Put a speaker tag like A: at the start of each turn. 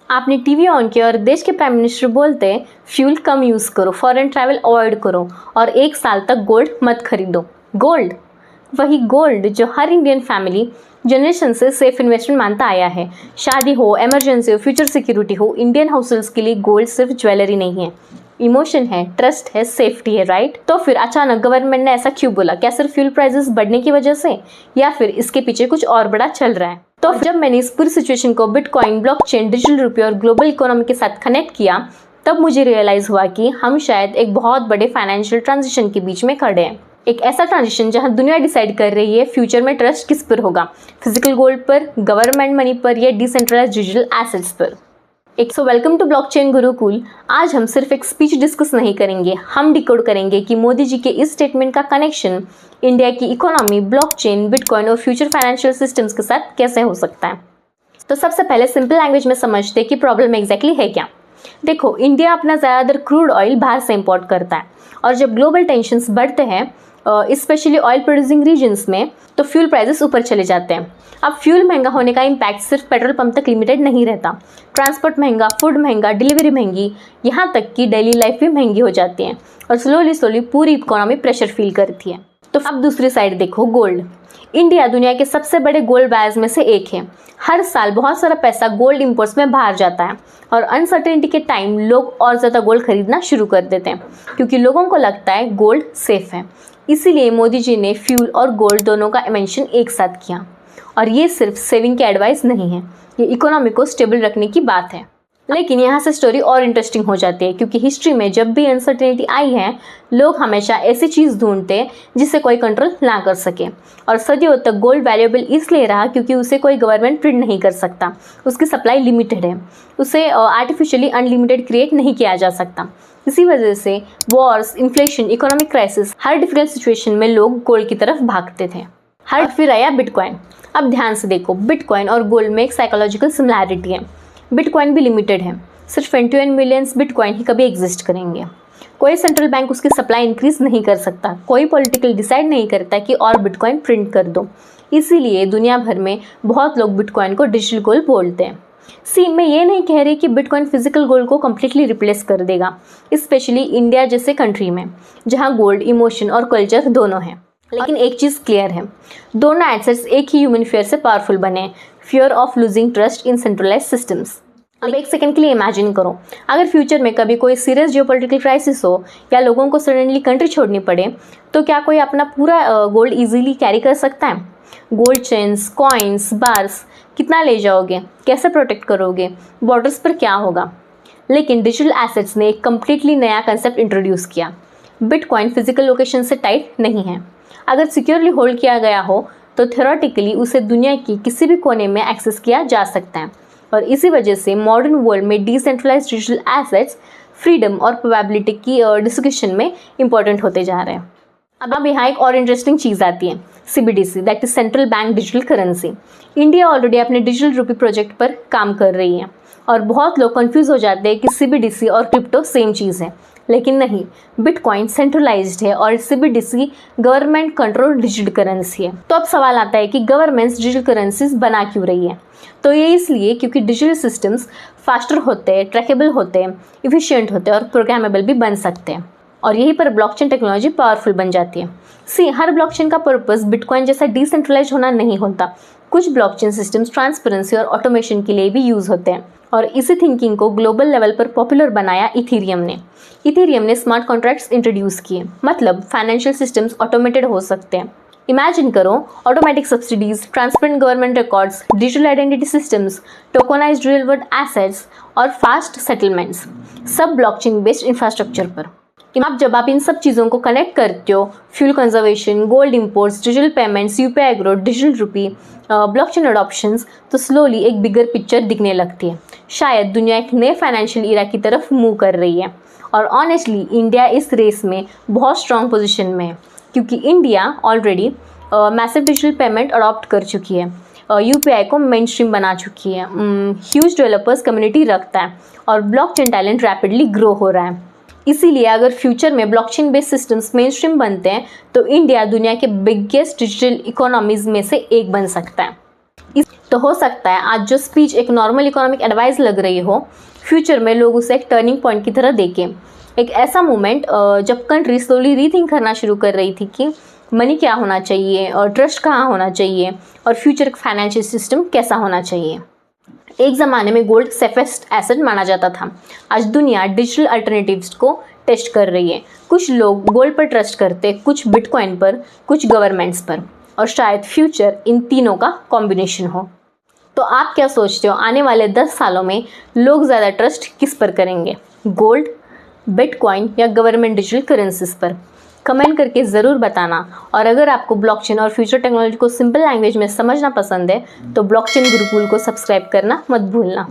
A: आपने TV on किया और देश के प्राइम मिनिस्टर बोलते हैं फ्यूल कम यूज़ करो, फॉरेन ट्रैवल अवॉइड करो और 1 साल तक गोल्ड मत खरीदो। गोल्ड, वही गोल्ड जो हर इंडियन फैमिली जनरेशन से सेफ इन्वेस्टमेंट मानता आया है। शादी हो, इमरजेंसी हो, फ्यूचर सिक्योरिटी हो, इंडियन हाउसहोल्ड्स के लिए गोल्ड सिर्फ ज्वेलरी नहीं है, इमोशन है, ट्रस्ट है, सेफ्टी है, राइट। तो फिर अचानक गवर्नमेंट ने ऐसा क्यों बोला? क्या सिर्फ फ्यूल प्राइसेस बढ़ने की वजह से, या फिर इसके पीछे कुछ और बड़ा चल रहा है? तो जब मैंने इस पूरी सिचुएशन को बिटकॉइन, ब्लॉकचेन, डिजिटल रुपये और ग्लोबल इकोनॉमी के साथ कनेक्ट किया, तब मुझे रियलाइज हुआ कि हम शायद एक बहुत बड़े फाइनेंशियल ट्रांजिशन के बीच में खड़े हैं। एक ऐसा ट्रांजिशन जहां दुनिया डिसाइड कर रही है फ्यूचर में ट्रस्ट किस पर होगा, फिजिकल गोल्ड पर, गवर्नमेंट मनी पर या डिसेंट्रलाइज्ड डिजिटल एसेट्स पर। Welcome to blockchain Gurukul. आज हम सिर्फ एक स्पीच डिस्कस नहीं करेंगे, हम डिकोड करेंगे कि मोदी जी के इस स्टेटमेंट का कनेक्शन इंडिया की इकोनॉमी, ब्लॉकचेन, बिटकॉइन और फ्यूचर फाइनेंशियल सिस्टम्स के साथ कैसे हो सकता है। तो सबसे पहले सिंपल लैंग्वेज में समझते हैं कि प्रॉब्लम एग्जैक्टली है क्या। देखो, इंडिया अपना ज़्यादातर क्रूड ऑयल बाहर से इंपोर्ट करता है और जब ग्लोबल टेंशन्स बढ़ते हैं, स्पेशली ऑयल प्रोड्यूसिंग रीजन्स में, तो फ्यूल प्राइसेस ऊपर चले जाते हैं। अब फ्यूल महंगा होने का इम्पैक्ट सिर्फ पेट्रोल पंप तक लिमिटेड नहीं रहता। ट्रांसपोर्ट महंगा, फूड महंगा, डिलीवरी महंगी, यहाँ तक कि डेली लाइफ भी महंगी हो जाती है और स्लोली पूरी इकोनॉमी प्रेशर फील करती है। तो अब दूसरी साइड देखो, गोल्ड। इंडिया दुनिया के सबसे बड़े गोल्ड बायर्स में से एक है। हर साल बहुत सारा पैसा गोल्ड इंपोर्ट्स में बाहर जाता है और अनसर्टेनिटी के टाइम लोग और ज़्यादा गोल्ड खरीदना शुरू कर देते हैं क्योंकि लोगों को लगता है गोल्ड सेफ है। इसीलिए मोदी जी ने फ्यूल और गोल्ड दोनों का मेंशन एक साथ किया। और ये सिर्फ सेविंग की एडवाइस नहीं है, ये इकोनॉमी को स्टेबल रखने की बात है। लेकिन यहाँ से स्टोरी और इंटरेस्टिंग हो जाती है क्योंकि हिस्ट्री में जब भी अनसर्टेनिटी आई है, लोग हमेशा ऐसी चीज़ ढूंढते हैं जिसे कोई कंट्रोल ना कर सके। और सदियों तक गोल्ड वैल्यूएबल इसलिए रहा क्योंकि उसे कोई गवर्नमेंट प्रिंट नहीं कर सकता, उसकी सप्लाई लिमिटेड है, उसे आर्टिफिशियली अनलिमिटेड क्रिएट नहीं किया जा सकता। इसी वजह से वॉर्स, इन्फ्लेशन, इकोनॉमिक क्राइसिस, हर डिफिकल्ट सिचुएशन में लोग गोल्ड की तरफ भागते थे। फिर आया बिटकॉइन। अब ध्यान से देखो, बिटकॉइन और गोल्ड में एक साइकोलॉजिकल सिमिलैरिटी है। बिटकॉइन भी लिमिटेड है, सिर्फ 21 मिलियंस बिटकॉइन ही कभी एग्जिस्ट करेंगे। कोई सेंट्रल बैंक उसकी सप्लाई इंक्रीज नहीं कर सकता, कोई पॉलिटिकल डिसाइड नहीं करता कि और बिटकॉइन प्रिंट कर दो। इसीलिए दुनिया भर में बहुत लोग बिटकॉइन को डिजिटल गोल्ड बोलते हैं। मैं ये नहीं कह रही कि बिटकॉइन फिजिकल गोल्ड को कम्प्लीटली रिप्लेस कर देगा, स्पेशली इंडिया जैसे कंट्री में जहाँ गोल्ड, इमोशन और कल्चर दोनों हैं। लेकिन एक चीज़ क्लियर है, दोनों एसेट्स एक ही ह्यूमन फेयर से पावरफुल बने, fear of losing trust in centralised systems. अब एक सेकंड के लिए इमेजिन करो, अगर फ्यूचर में कभी कोई सीरियस जियोपॉलिटिकल क्राइसिस हो या लोगों को सडनली कंट्री छोड़नी पड़े, तो क्या कोई अपना पूरा गोल्ड इजीली कैरी कर सकता है? गोल्ड चेन्स, कॉइन्स, बार्स कितना ले जाओगे, कैसे प्रोटेक्ट करोगे, बॉर्डर्स पर क्या होगा? लेकिन डिजिटल एसेट्स ने एक कम्प्लीटली नया कंसेप्ट इंट्रोड्यूस किया। बिटकॉइन फिजिकल लोकेशन से टाइट नहीं है। अगर सिक्योरली होल्ड किया गया हो तो थ्योरेटिकली उसे दुनिया की किसी भी कोने में एक्सेस किया जा सकता है। और इसी वजह से मॉडर्न वर्ल्ड में डिसेंट्रलाइज्ड डिजिटल एसेट्स फ्रीडम और प्रोबेबिलिटी की डिस्कशन में इंपॉर्टेंट होते जा रहे हैं। अब यहाँ एक और इंटरेस्टिंग चीज़ आती है, CBDC, that is central bank digital currency. India already अपने डिजिटल रूपी प्रोजेक्ट पर काम कर रही है और बहुत लोग कंफ्यूज हो जाते हैं कि CBDC और क्रिप्टो सेम चीज़ है, लेकिन नहीं। बिटकॉइन सेंट्रलाइज्ड है और CBDC government control digital currency है। तो अब सवाल आता है कि गवर्नमेंट्स डिजिटल करेंसीज बना क्यों रही है? तो ये इसलिए क्योंकि डिजिटल सिस्टम्स फास्टर होते हैं, ट्रैकेबल होते हैं, इफिशिएंट होते हैं और प्रोग्रामेबल भी बन सकते हैं। और यहीं पर ब्लॉकचेन टेक्नोलॉजी पावरफुल बन जाती है। हर ब्लॉकचेन का पर्पस बिटकॉइन जैसा डिसेंट्रलाइज होना नहीं होता। कुछ ब्लॉकचेन सिस्टम्स ट्रांसपेरेंसी और ऑटोमेशन के लिए भी यूज़ होते हैं और इसी थिंकिंग को ग्लोबल लेवल पर पॉपुलर बनाया इथेरियम ने स्मार्ट कॉन्ट्रैक्ट्स इंट्रोड्यूस किए, मतलब फाइनेंशियल सिस्टम्स ऑटोमेटेड हो सकते हैं। इमेजिन करो, automatic subsidies, transparent government records, digital identity systems, tokenised real world assets और फास्ट सेटलमेंट्स, सब ब्लॉकचेन बेस्ड इंफ्रास्ट्रक्चर पर। अब जब आप इन सब चीज़ों को कनेक्ट करते हो, fuel conservation, gold imports, digital payments, UPI growth, digital rupee, blockchain adoptions, तो स्लोली एक बिगर पिक्चर दिखने लगती है। शायद दुनिया एक नए फाइनेंशियल ईरा की तरफ मूव कर रही है और ऑनेस्टली इंडिया इस रेस में बहुत स्ट्रॉन्ग पोजीशन में है क्योंकि India already massive digital payment adopt कर चुकी है, UPI को मेन स्ट्रीम बना चुकी है, ह्यूज डेवलपर्स कम्युनिटी रखता है और ब्लॉकचेन टैलेंट रैपिडली ग्रो हो रहा है। इसीलिए अगर फ्यूचर में blockchain based systems main stream बनते हैं तो इंडिया दुनिया के बिगेस्ट डिजिटल इकोनॉमीज में से एक बन सकता है। तो हो सकता है आज जो स्पीच एक नॉर्मल इकोनॉमिक एडवाइस लग रही हो, फ्यूचर में लोग उसे एक टर्निंग पॉइंट की तरह देखें। एक ऐसा मोमेंट जब कंट्री स्लोली रीथिंक करना शुरू कर रही थी कि मनी क्या होना चाहिए और ट्रस्ट कहाँ होना चाहिए और फ्यूचर फाइनेंशियल सिस्टम कैसा होना चाहिए। एक ज़माने में गोल्ड सेफेस्ट एसेट माना जाता था। आज दुनिया डिजिटल अल्टरनेटिव्स को टेस्ट कर रही है। कुछ लोग गोल्ड पर ट्रस्ट करते, कुछ बिटकॉइन पर, कुछ गवर्नमेंट्स पर, और शायद फ्यूचर इन तीनों का कॉम्बिनेशन हो। तो आप क्या सोचते हो, आने वाले 10 सालों में लोग ज़्यादा ट्रस्ट किस पर करेंगे, गोल्ड, बिटकॉइन या गवर्नमेंट डिजिटल करेंसीज पर? कमेंट करके ज़रूर बताना। और अगर आपको ब्लॉकचेन और फ्यूचर टेक्नोलॉजी को सिंपल लैंग्वेज में समझना पसंद है तो ब्लॉकचेन गुरुकुल को सब्सक्राइब करना मत भूलना।